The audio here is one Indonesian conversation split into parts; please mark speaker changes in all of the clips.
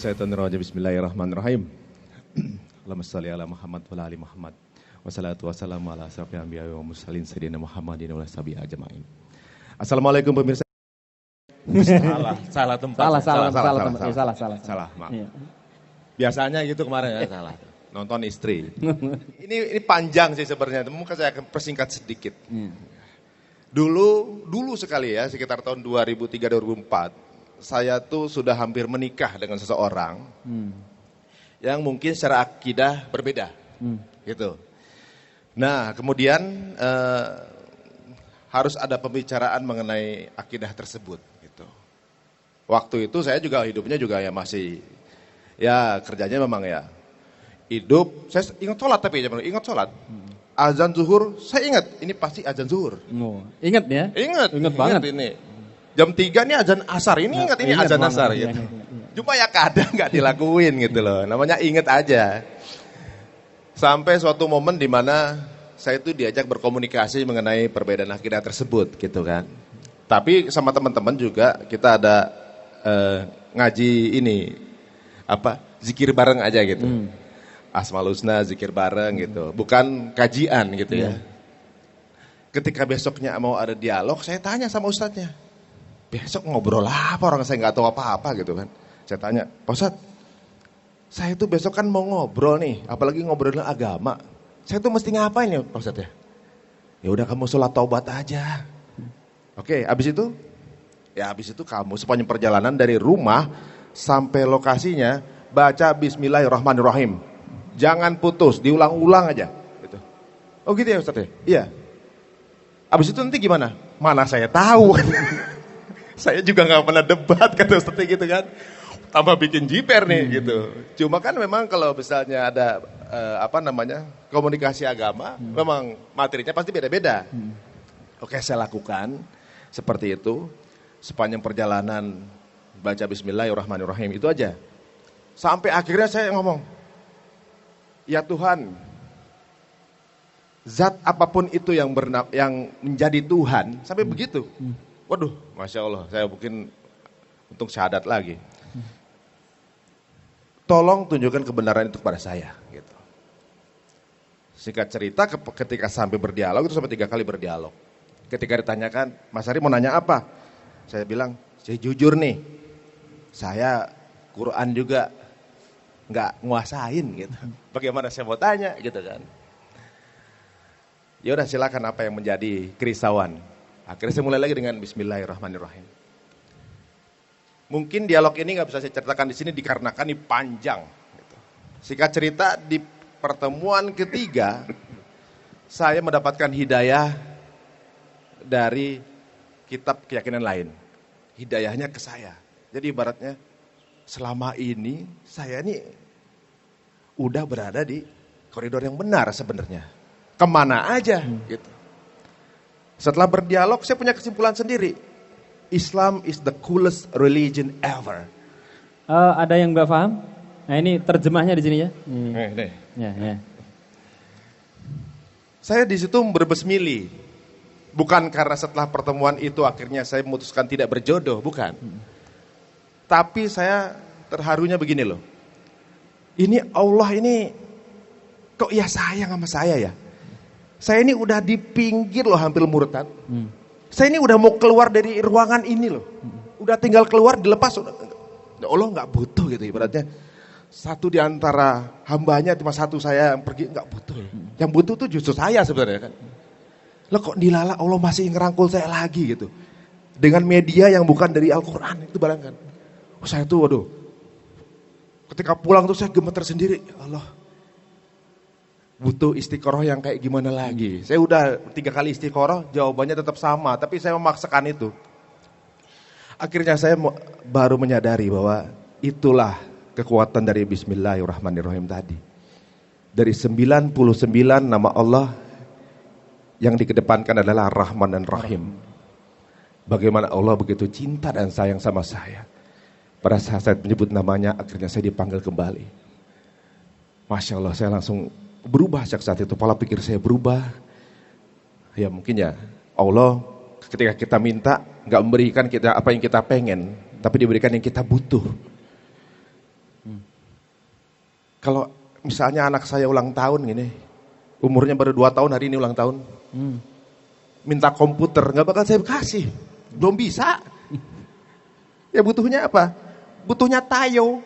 Speaker 1: minasyaitonirrajim. Bismillahirrahmanirrahim. Allahumma shalli ala Muhammad wa ala ali Muhammad. Wassalatu wassalamu ala asyrafil anbiya'i wa mursalin sayyidina Muhammadin wa ala sahbihi ajma'in. Assalamualaikum pemirsa. Salah tempat. Salah, maaf. Iya. Biasanya gitu kemarin ya, salah. Nonton istri. Ini panjang sih sebenarnya, mungkin saya akan persingkat sedikit. Dulu sekali ya, sekitar tahun 2003-2004, saya tuh sudah hampir menikah dengan seseorang yang mungkin secara akidah berbeda, gitu. Nah, kemudian harus ada pembicaraan mengenai akidah tersebut, gitu. Waktu itu saya juga hidupnya juga ya masih, ya kerjanya memang ya hidup. Saya ingat sholat tapi ingat sholat. Azan zuhur, saya ingat ini pasti azan zuhur.
Speaker 2: Ingat ya?
Speaker 1: Ingat
Speaker 2: banget
Speaker 1: ini. Jam 3 nih azan asar, ini ingat ini azan asar gitu. Cuma ya kadang nggak dilakuin gitu loh, namanya inget aja. Sampai suatu momen di mana saya itu diajak berkomunikasi mengenai perbedaan akidah tersebut gitu kan. Tapi sama teman-teman juga kita ada ngaji ini, zikir bareng aja gitu. Asmaul Husna, zikir bareng gitu, bukan kajian gitu ya. Ketika besoknya mau ada dialog, saya tanya sama ustadznya, besok ngobrol apa, orang saya nggak tahu apa-apa gitu kan. Saya tanya, Pak Ustadz, saya tuh besok kan mau ngobrol nih, apalagi ngobrolin agama. Saya tuh mesti ngapain ya Pak Ustadz ya? Ya udah kamu sholat taubat aja. Oke, abis itu kamu sepanjang perjalanan dari rumah sampai lokasinya baca Bismillahirrahmanirrahim. Jangan putus, diulang-ulang aja. Gitu. Oh gitu ya Ustadz ya? Iya. Abis itu nanti gimana? Mana saya tahu. Saya juga nggak pernah debat kata Ustadz gitu kan. Tambah bikin jiper nih gitu. Cuma kan memang kalau misalnya ada komunikasi agama, memang materinya pasti beda-beda. Oke, saya lakukan seperti itu sepanjang perjalanan baca Bismillahirrahmanirrahim itu aja. Sampai akhirnya saya ngomong, ya Tuhan, zat apapun itu yang menjadi Tuhan, sampai begitu. Waduh, Masya Allah, saya mungkin untuk syahadat lagi. Tolong tunjukkan kebenaran itu kepada saya. Gitu. Singkat cerita, ketika sampai berdialog, itu sampai 3 kali berdialog. Ketika ditanyakan, Mas Ari mau nanya apa? Saya bilang, saya jujur nih, saya Quran juga nggak nguasain gitu. Bagaimana saya mau tanya gitu kan. Ya udah silakan apa yang menjadi kerisauan. Akhirnya saya mulai lagi dengan Bismillahirrahmanirrahim. Mungkin dialog ini nggak bisa saya ceritakan di sini dikarenakan ini panjang. Gitu. Singkat cerita di pertemuan ketiga saya mendapatkan hidayah dari kitab keyakinan lain. Hidayahnya ke saya. Jadi ibaratnya selama ini saya ini udah berada di koridor yang benar sebenarnya. Kemana aja gitu. Setelah berdialog, saya punya kesimpulan sendiri. Islam is the coolest religion ever.
Speaker 2: Ada yang nggak paham? Nah ini terjemahnya di sini ya. Ya.
Speaker 1: Saya di situ berbesmili. Bukan karena setelah pertemuan itu akhirnya saya memutuskan tidak berjodoh, bukan. Tapi saya terharunya begini loh. Ini Allah ini kok ya sayang sama saya ya. Saya ini udah di pinggir loh hampir murtad. Saya ini udah mau keluar dari ruangan ini loh. Udah tinggal keluar dilepas. Allah nggak butuh gitu ibaratnya. Satu di antara hambanya cuma satu saya yang pergi nggak butuh. Yang butuh tuh justru saya sebenarnya kan. Loh kok dilala Allah masih ngerangkul saya lagi gitu. Dengan media yang bukan dari Al-Quran itu bayangkan. Saya tuh waduh. Ketika pulang tuh saya gemeter sendiri. Ya Allah. Butuh istiqoroh yang kayak gimana lagi. Saya udah 3 kali istiqoroh, jawabannya tetap sama. Tapi saya memaksakan itu. Akhirnya saya baru menyadari bahwa itulah kekuatan dari Bismillahirrahmanirrahim tadi. Dari 99 nama Allah yang dikedepankan adalah Rahman dan Rahim. Bagaimana Allah begitu cinta dan sayang sama saya. Pada saat saya menyebut namanya, akhirnya saya dipanggil kembali. Masya Allah, saya langsung berubah sejak saat itu, pola pikir saya berubah. Ya mungkin ya Allah ketika kita minta gak memberikan kita apa yang kita pengen, tapi diberikan yang kita butuh. Kalau misalnya anak saya ulang tahun gini, umurnya baru 2 tahun, hari ini ulang tahun, minta komputer, nggak bakal saya kasih, belum bisa. Ya butuhnya apa? Butuhnya Tayo.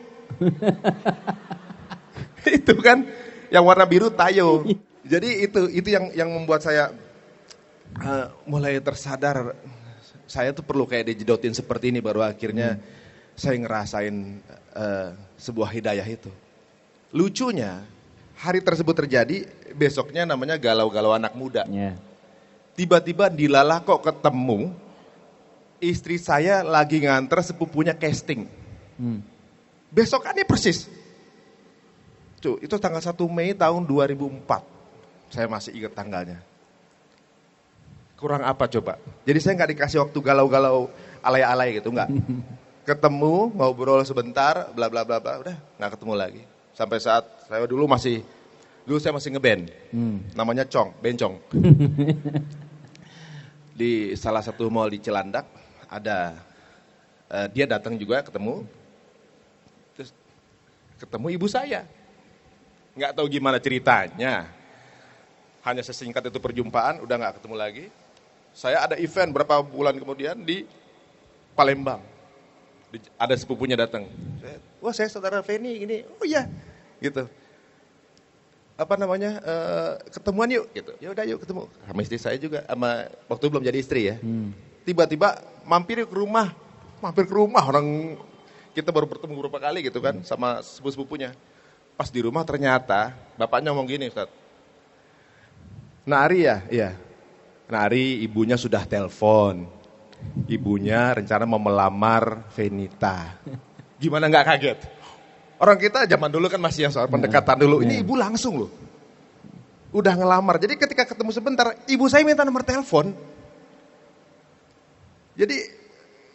Speaker 1: Itu kan, yang warna biru Tayo. Jadi itu yang membuat saya mulai tersadar, saya tuh perlu kayak dijedotin seperti ini, baru akhirnya saya ngerasain sebuah hidayah itu. Lucunya, hari tersebut terjadi, besoknya namanya galau-galau anak muda. Tiba-tiba dilalah kok ketemu, istri saya lagi nganter sepupunya casting. Besokannya persis. Itu tanggal 1 Mei tahun 2004. Saya masih ingat tanggalnya. Kurang apa coba? Jadi saya nggak dikasih waktu galau-galau alay-alay gitu, nggak. Ketemu, ngobrol sebentar, bla bla bla bla, udah nggak ketemu lagi. Sampai saat saya dulu saya masih ngeband, namanya Bencong. Di salah satu mall di Cilandak ada dia datang juga ketemu, terus ketemu ibu saya, nggak tahu gimana ceritanya, hanya sesingkat itu perjumpaan, udah nggak ketemu lagi. Saya ada event berapa bulan kemudian di Palembang, ada sepupunya datang, wah saya saudara Feni ini, oh iya, gitu. Apa namanya, ketemuan yuk gitu. Ya udah yuk ketemu. Sama istri saya juga, sama waktu belum jadi istri ya. Tiba-tiba mampir ke rumah orang kita baru bertemu beberapa kali gitu kan sama sepupu-sepupunya. Pas di rumah ternyata bapaknya ngomong gini, Ustaz. Nari ya? Iya. Nari ibunya sudah telepon. Ibunya rencana mau melamar Venita. Gimana nggak kaget? Orang kita zaman dulu kan masih yang soal pendekatan dulu. Ini ibu langsung loh. Udah ngelamar. Jadi ketika ketemu sebentar, ibu saya minta nomor telepon. Jadi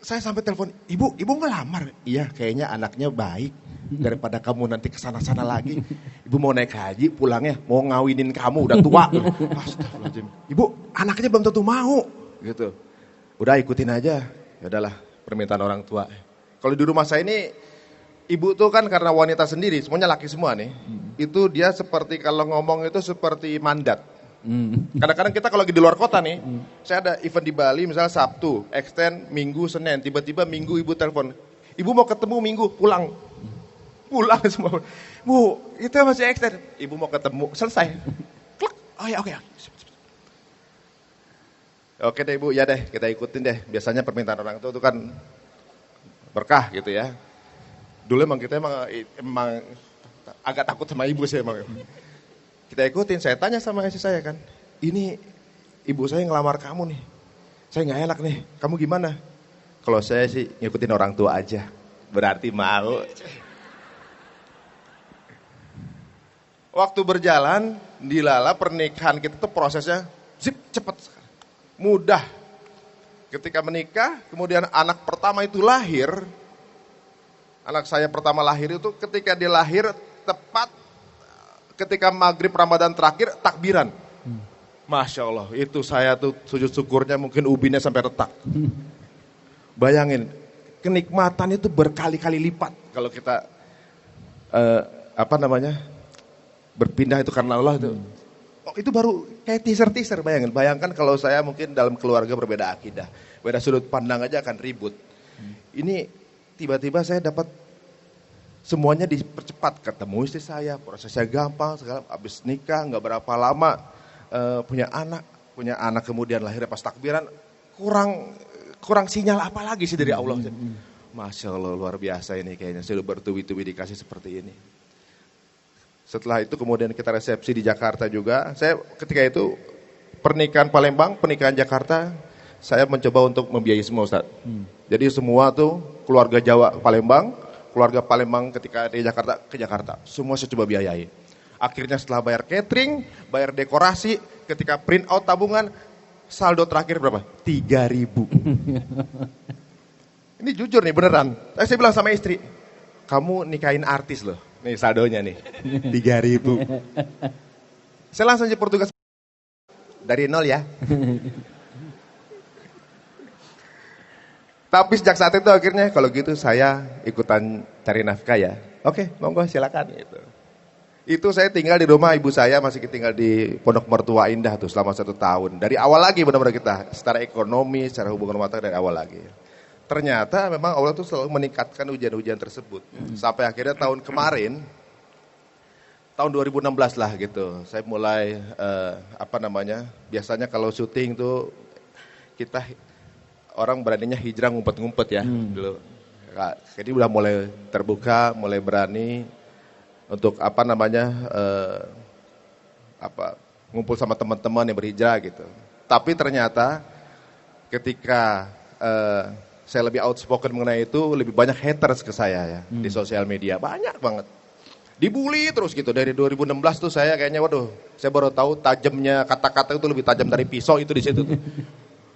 Speaker 1: saya sampai telepon, ibu ngelamar. Iya, kayaknya anaknya baik. Daripada kamu nanti kesana-sana lagi. Ibu mau naik haji, pulangnya mau ngawinin kamu, udah tua. Astagfirullahaladzim. Ibu, anaknya belum tentu mau. Gitu. Udah ikutin aja. Ya udahlah, permintaan orang tua. Kalau di rumah saya ini, ibu tuh kan karena wanita sendiri, semuanya laki semua nih. Itu dia seperti kalau ngomong itu seperti mandat. Kadang-kadang kita kalau lagi di luar kota nih, saya ada event di Bali misalnya Sabtu, extend Minggu, Senin, tiba-tiba Minggu ibu telepon, ibu mau ketemu Minggu, pulang semua. Bu, itu masih extend, ibu mau ketemu, selesai. Klak, oh ya oke. Oke deh ibu, ya deh kita ikutin deh. Biasanya permintaan orang tua itu kan berkah gitu ya. Dulu emang kita emang agak takut sama ibu sih emang. Kita ikutin, saya tanya sama istri saya kan, ini ibu saya ngelamar kamu nih, saya nggak enak nih, kamu gimana? Kalau saya sih ngikutin orang tua aja, berarti mau. Waktu berjalan, dilala pernikahan kita tuh prosesnya cepet, mudah. Ketika menikah, kemudian anak pertama itu lahir. Anak saya pertama lahir itu ketika dia lahir tepat ketika maghrib Ramadan terakhir takbiran. Masya Allah, itu saya tuh sujud syukurnya mungkin ubinnya sampai retak. Bayangin, kenikmatan itu berkali-kali lipat kalau kita berpindah itu karena Allah itu. Oh, itu baru kayak teaser, bayangkan kalau saya mungkin dalam keluarga berbeda akidah, beda sudut pandang aja akan ribut. Ini tiba-tiba saya dapat semuanya dipercepat, ketemu istri saya, prosesnya gampang, segala, habis nikah nggak berapa lama punya anak kemudian lahirnya pas takbiran, kurang sinyal apa lagi sih dari Allah. Masya Allah luar biasa ini kayaknya, saya bertubi-tubi dikasih seperti ini. Setelah itu kemudian kita resepsi di Jakarta juga, saya ketika itu pernikahan Palembang, pernikahan Jakarta, saya mencoba untuk membiayai semua Ustaz. Jadi semua tuh keluarga Jawa keluarga Palembang ketika di Jakarta ke Jakarta, semua saya coba biayai. Akhirnya setelah bayar catering, bayar dekorasi, ketika print out tabungan, saldo terakhir berapa? 3.000. Ini jujur nih beneran. Saya bilang sama istri, kamu nikahin artis loh. Nih saldonya nih, 3.000. Saya langsung jemput tugas dari nol ya. Tapi sejak saat itu akhirnya kalau gitu saya ikutan cari nafkah ya. Oke, monggo silakan gitu. Itu saya tinggal di rumah ibu saya, masih tinggal di Pondok Mertua Indah tuh selama 1 tahun. Dari awal lagi benar-benar kita, secara ekonomi, secara hubungan rumah tangga dari awal lagi. Ternyata memang Allah tuh selalu meningkatkan ujian-ujian tersebut. Sampai akhirnya tahun kemarin, tahun 2016 lah gitu, saya mulai, biasanya kalau syuting tuh, kita orang beraninya hijrah ngumpet-ngumpet ya dulu. Jadi udah mulai terbuka, mulai berani untuk ngumpul sama teman-teman yang berhijrah gitu. Tapi ternyata ketika saya lebih outspoken mengenai itu, lebih banyak haters ke saya ya di sosial media, banyak banget. Dibully terus gitu. Dari 2016 tuh saya kayaknya saya baru tahu tajamnya kata-kata itu lebih tajam dari pisau itu di situ tuh.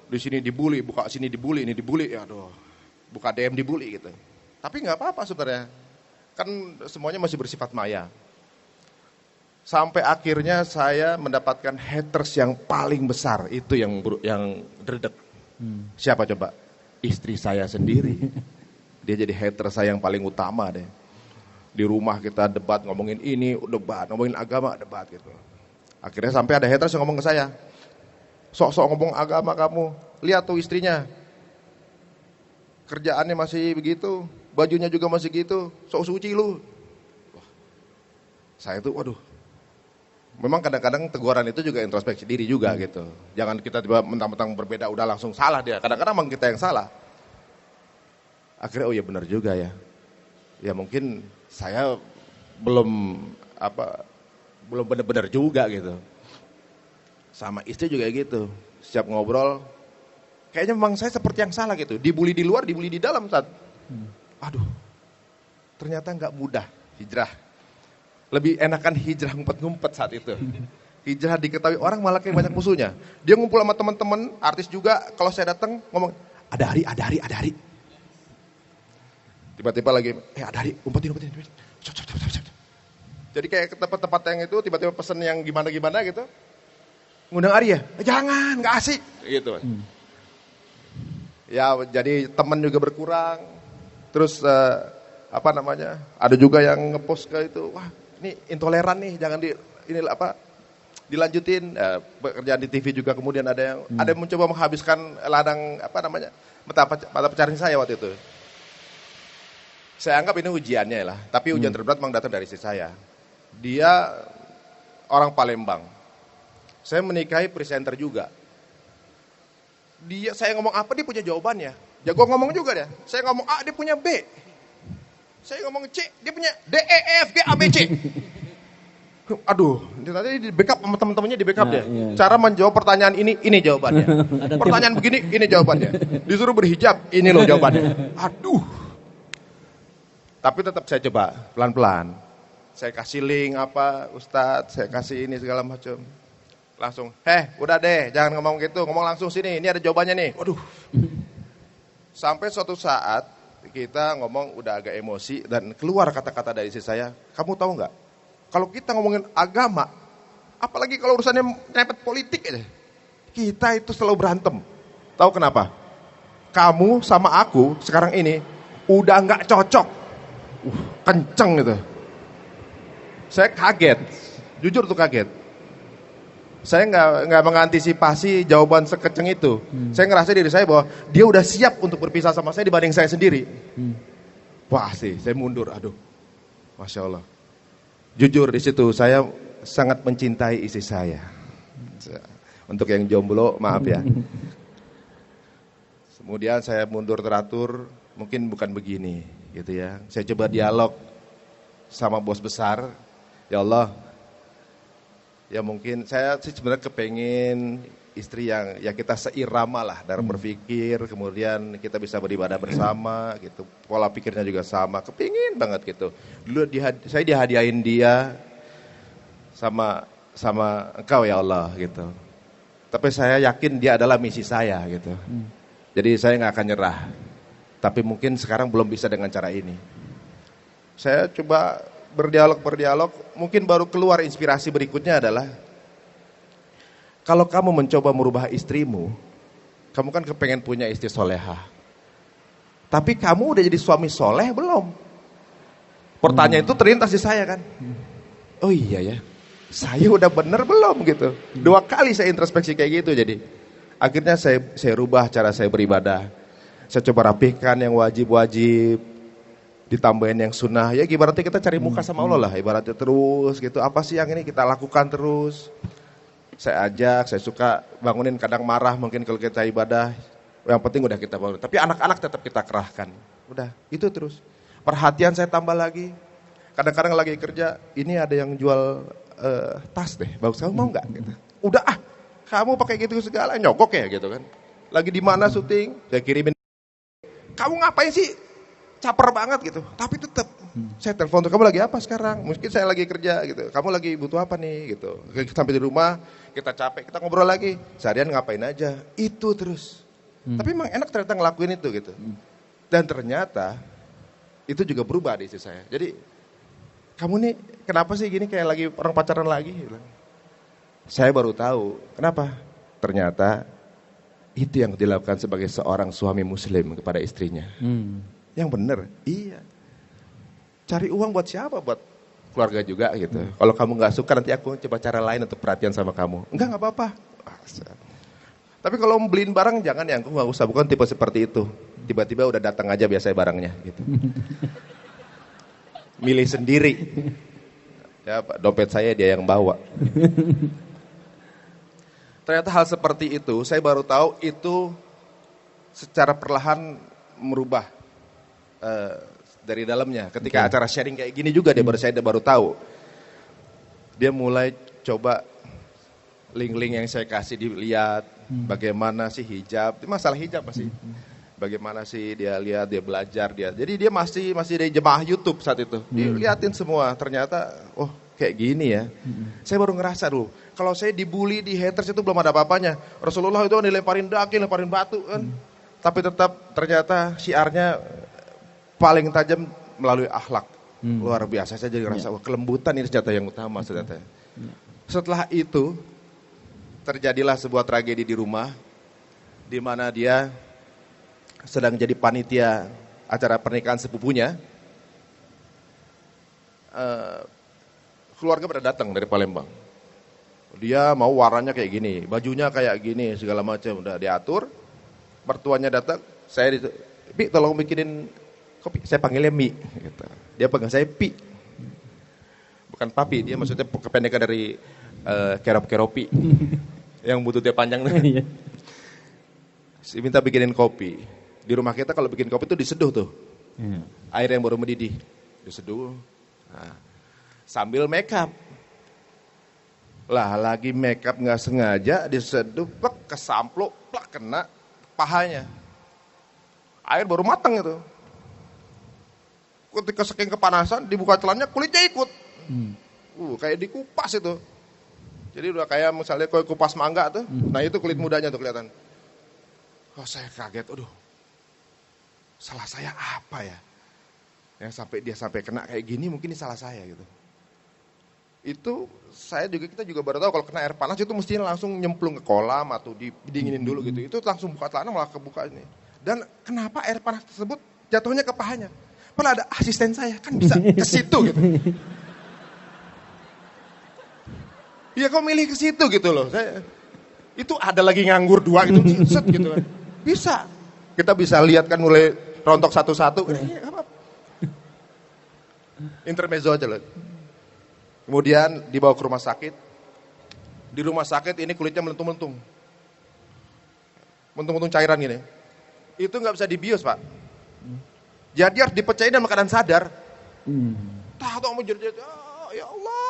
Speaker 1: Di sini dibully, buka sini dibully, ini dibully, aduh. Buka DM dibully gitu. Tapi nggak apa-apa sebenarnya. Kan semuanya masih bersifat maya. Sampai akhirnya saya mendapatkan haters yang paling besar, itu yang dredeg. Siapa coba? Istri saya sendiri. Dia jadi hater saya yang paling utama deh. Di rumah kita debat, ngomongin ini, debat, ngomongin agama, debat gitu. Akhirnya sampai ada haters yang ngomong ke saya, sok-sok ngomong agama kamu, lihat tuh istrinya, kerjaannya masih begitu, bajunya juga masih gitu, sok suci lu. Wah, saya tuh waduh, memang kadang-kadang teguran itu juga introspeksi diri juga gitu. Jangan kita tiba mentang-mentang berbeda udah langsung salah dia, kadang-kadang memang kita yang salah. Akhirnya oh ya benar juga ya. Ya mungkin saya belum benar-benar juga gitu. Sama istri juga gitu. Setiap ngobrol, kayaknya memang saya seperti yang salah gitu. Dibully di luar, dibully di dalam saat. Aduh, ternyata nggak mudah hijrah. Lebih enakan hijrah ngumpet-ngumpet saat itu. Hijrah diketahui orang malah kayak banyak musuhnya. Dia ngumpul sama teman-teman, artis juga. Kalau saya datang ngomong, ada hari. Tiba-tiba lagi, ada hari, umpetin. Jadi kayak ke tempat-tempat yang itu, tiba-tiba pesen yang gimana-gimana gitu. Ngundang Ari ya? Jangan, gak asik. Gitu. Ya jadi teman juga berkurang. Terus ada juga yang ngepost ke itu, wah ini intoleran nih, jangan dilanjutin. Pekerjaan di TV juga kemudian ada yang mencoba menghabiskan ladang mata pencarian saya waktu itu. Saya anggap ini ujiannya lah, tapi ujian terberat memang datang dari istri saya. Dia orang Palembang. Saya menikahi presenter juga. Saya ngomong apa dia punya jawabannya. Jago ngomong juga dia. Saya ngomong A dia punya B. Saya ngomong C dia punya D E F G A B C. Aduh, nanti di backup sama teman-temannya di backup dia. Iya. Cara menjawab pertanyaan ini jawabannya. Pertanyaan begini ini jawabannya. Disuruh berhijab ini loh jawabannya. Aduh. Tapi tetap saya coba pelan-pelan. Saya kasih link Ustadz, saya kasih ini segala macam. Langsung, udah deh, jangan ngomong gitu, ngomong langsung sini, ini ada jawabannya nih. Waduh. Sampai suatu saat kita ngomong udah agak emosi dan keluar kata-kata dari istri saya, kamu tahu nggak? Kalau kita ngomongin agama, apalagi kalau urusannya nyepet politik aja, kita itu selalu berantem. Tahu kenapa? Kamu sama aku sekarang ini udah nggak cocok, kenceng gitu. Saya kaget, jujur tuh kaget. Saya nggak mengantisipasi jawaban sekenceng itu. Saya ngerasa diri saya bahwa dia udah siap untuk berpisah sama saya dibanding saya sendiri. Wah sih, saya mundur. Aduh, masya Allah. Jujur di situ saya sangat mencintai istri saya. Untuk yang jomblo, maaf ya. Kemudian saya mundur teratur, mungkin bukan begini, gitu ya. Saya coba dialog sama bos besar. Ya Allah. Ya mungkin saya sih sebenarnya kepengen istri yang ya kita seirama lah dalam berpikir, kemudian kita bisa beribadah bersama gitu, pola pikirnya juga sama, kepingin banget gitu. Dulu saya dihadiahin dia sama engkau ya Allah gitu. Tapi saya yakin dia adalah misi saya gitu. Jadi saya nggak akan nyerah. Tapi mungkin sekarang belum bisa dengan cara ini. Saya coba berdialog, mungkin baru keluar inspirasi berikutnya adalah kalau kamu mencoba merubah istrimu, kamu kan kepengen punya istri soleha. Tapi kamu udah jadi suami soleh belum? Pertanyaan itu terlintas di saya kan. oh iya ya, saya udah bener belum gitu. 2 kali saya introspeksi kayak gitu. Jadi akhirnya saya rubah cara saya beribadah. Saya coba rapihkan yang wajib-wajib, ditambahin yang sunnah. Ya ibaratnya kita cari muka sama Allah lah, ibaratnya terus gitu. Apa sih yang ini kita lakukan terus. Saya ajak, saya suka bangunin, kadang marah mungkin kalau kita ibadah. Yang penting udah kita bangun. Tapi anak-anak tetap kita kerahkan. Udah, itu terus. Perhatian saya tambah lagi. Kadang-kadang lagi kerja, ini ada yang jual tas deh, bagus, kamu mau nggak? Gitu. Udah kamu pakai gitu segala, nyogok ya gitu kan. Lagi di mana syuting, saya kirimin. Kamu ngapain sih? Caper banget gitu. Tapi tetap saya telepon tuh, kamu lagi apa sekarang? Mungkin saya lagi kerja gitu. Kamu lagi butuh apa nih gitu. Sampai di rumah, kita capek, kita ngobrol lagi. Seharian ngapain aja? Itu terus. Tapi emang enak ternyata ngelakuin itu gitu. Dan ternyata itu juga berubah di istri saya. Jadi kamu nih kenapa sih gini kayak lagi orang pacaran lagi? Saya baru tahu. Kenapa? Ternyata itu yang dilakukan sebagai seorang suami muslim kepada istrinya. Yang benar, iya. Cari uang buat siapa? Buat keluarga juga gitu. Kalau kamu nggak suka nanti aku coba cara lain untuk perhatian sama kamu. Enggak apa-apa. Tapi kalau beliin barang jangan ya, aku nggak usah. Bukan tipe seperti itu. Tiba-tiba udah datang aja biasanya barangnya gitu. Milih sendiri. Ya, dompet saya dia yang bawa. Ternyata hal seperti itu, saya baru tahu itu secara perlahan merubah dari dalamnya. Ketika acara sharing kayak gini juga saya baru tahu. Dia mulai coba link-link yang saya kasih dilihat, bagaimana sih hijab, masalah hijab masih. Bagaimana sih dia lihat, dia belajar dia. Jadi dia masih dari jemaah YouTube saat itu. Dilihatin semua. Ternyata oh kayak gini ya. Saya baru ngerasa dulu. Kalau saya dibully di haters itu belum ada apa-apanya. Rasulullah itu kan dilemparin daging, lemparin batu kan. Tapi tetap ternyata syiarnya paling tajam melalui akhlak. Luar biasa. Saya jadi ngerasa kelembutan ini senjata yang utama ternyata. Setelah itu terjadilah sebuah tragedi di rumah. Di mana dia sedang jadi panitia acara pernikahan sepupunya. Keluarga pada datang dari Palembang. Dia mau warnanya kayak gini, bajunya kayak gini, segala macam udah diatur. Mertuanya datang, Pi tolong bikinin kopi. Saya panggilnya Mi gitu. Dia panggil saya Pi. Bukan Papi, dia maksudnya kependekan dari kerop-keropi. Yang bututnya panjang tuh. Saya minta bikinin kopi. Di rumah kita kalau bikin kopi itu diseduh tuh. Air yang baru mendidih. Diseduh. Nah, sambil make up. Lah lagi make up gak sengaja diseduh, plek, kesampluk, plek, kena pahanya. Air baru matang itu. Ketika saking kepanasan, dibuka celananya kulitnya ikut. Kayak dikupas itu. Jadi udah kayak misalnya kupas mangga tuh. Nah itu kulit mudanya tuh kelihatan. Oh saya kaget, aduh. Salah saya apa ya? Yang dia sampai kena kayak gini mungkin ini salah saya gitu. Itu kita juga baru tahu kalau kena air panas itu mestinya langsung nyemplung ke kolam atau didinginin dulu gitu. Itu langsung buka celana malah kebuka ini. Dan kenapa air panas tersebut jatuhnya ke pahanya? Padahal ada asisten saya kan bisa ke situ gitu. Ya kok milih ke situ gitu loh. Itu ada lagi nganggur 2 gitu, set gitu kan. Bisa. Kita bisa lihat kan mulai rontok satu-satu. Intermezzo aja loh. Kemudian dibawa ke rumah sakit. Di rumah sakit ini kulitnya melentung-melentung. Melentung-melentung cairan gini. Itu nggak bisa dibius Pak. Jadi harus dipecahin dalam keadaan sadar. Tahu mau jadi, oh, ya Allah.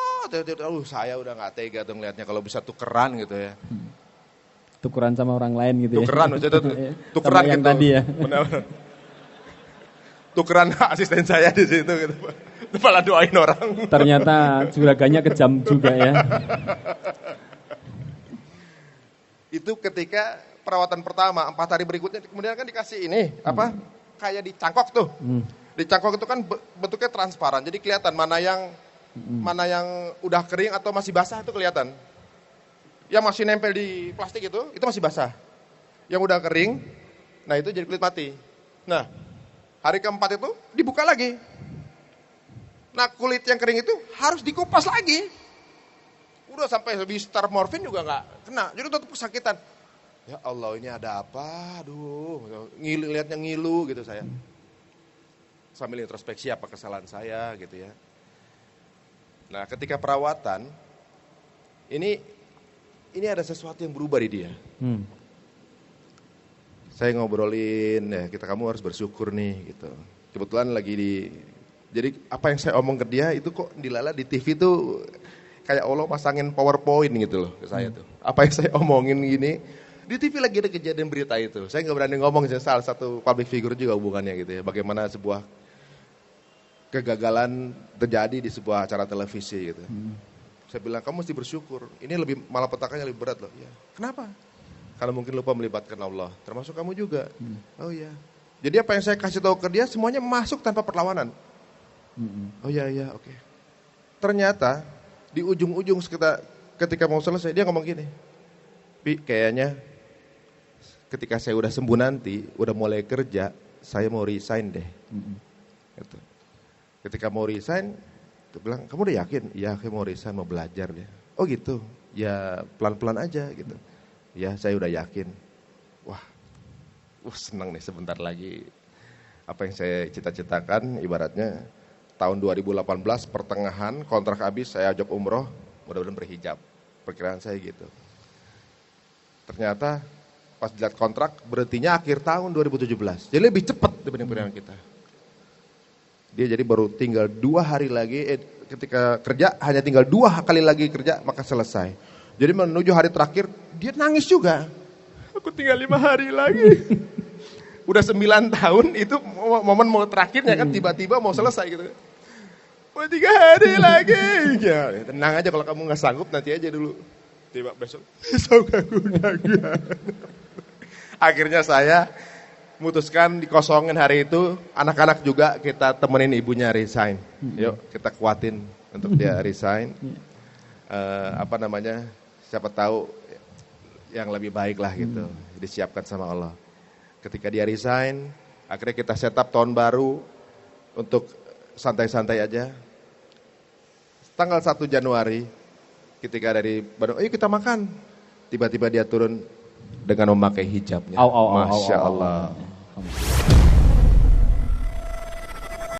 Speaker 1: Saya udah nggak tega tuh ngelihatnya kalau bisa tukeran gitu ya.
Speaker 2: Tukeran sama orang lain gitu
Speaker 1: tukeran,
Speaker 2: ya.
Speaker 1: Tukeran
Speaker 2: yang
Speaker 1: gitu.
Speaker 2: Tadi ya.
Speaker 1: Benar-benar. Tukeran asisten saya di situ gitu Pak. Malah doain orang.
Speaker 2: Ternyata juraganya kejam juga ya.
Speaker 1: Itu ketika perawatan pertama, 4 hari berikutnya kemudian kan dikasih ini, kayak dicangkok tuh. Dicangkok itu kan bentuknya transparan. Jadi kelihatan mana yang udah kering atau masih basah itu kelihatan. Yang masih nempel di plastik itu masih basah. Yang udah kering, nah itu jadi kulit mati. Nah, hari keempat itu dibuka lagi. Nah kulit yang kering itu harus dikupas lagi. Udah sampai Star morfin juga nggak kena, jadi tetap kesakitan. Ya Allah ini ada apa, aduh, lihatnya ngilu gitu saya. Sambil introspeksi apa kesalahan saya gitu ya. Nah ketika perawatan, ini ada sesuatu yang berubah di dia. Saya ngobrolin, ya kamu harus bersyukur nih gitu. Kebetulan jadi apa yang saya omong ke dia itu kok dilala di TV tuh kayak Allah pasangin PowerPoint gitu loh ke saya tuh. Apa yang saya omongin gini, di TV lagi ada kejadian berita itu. Saya nggak berani ngomong, salah satu public figure juga hubungannya gitu ya. Bagaimana sebuah kegagalan terjadi di sebuah acara televisi gitu. Saya bilang, kamu mesti bersyukur. Ini malapetakannya lebih berat loh. Ya. Kenapa? Karena mungkin lupa melibatkan Allah. Termasuk kamu juga. Oh iya. Jadi apa yang saya kasih tahu ke dia semuanya masuk tanpa perlawanan. Oh iya, oke. Ternyata di ujung-ujung ketika mau selesai dia ngomong gini. Pi, kayaknya ketika saya udah sembuh nanti, udah mulai kerja, saya mau resign deh. Gitu. Ketika mau resign, dia bilang, kamu udah yakin? Iya, saya mau resign, mau belajar deh. Oh gitu, ya pelan-pelan aja gitu. Ya, saya udah yakin. Wah, senang nih sebentar lagi. Apa yang saya cita-citakan, ibaratnya tahun 2018 pertengahan kontrak habis, saya ajak umroh, mudah-mudahan berhijab. Perkiraan saya gitu. Ternyata pas dilihat kontrak berhentinya akhir tahun 2017. Jadi lebih cepat dibanding perkiraan kita. Dia jadi baru tinggal 2 hari lagi, ketika kerja hanya tinggal 2 kali lagi kerja maka selesai. Jadi menuju hari terakhir dia nangis juga. Aku tinggal 5 hari lagi. Udah 9 tahun itu momen mau terakhirnya kan tiba-tiba mau selesai gitu. Mau 3 hari lagi. Ya, tenang aja kalau kamu nggak sanggup nanti aja dulu. Tiba besok aku udah. Akhirnya saya memutuskan dikosongin hari itu, anak-anak juga kita temenin ibunya resign. Yuk kita kuatin untuk dia resign. Siapa tahu yang lebih baik lah gitu, disiapkan sama Allah. Ketika dia resign, akhirnya kita set up tahun baru untuk santai-santai aja. Tanggal 1 Januari, ketika dari Bandung, ayo kita makan. Tiba-tiba dia turun dengan memakai hijabnya. Masya Allah.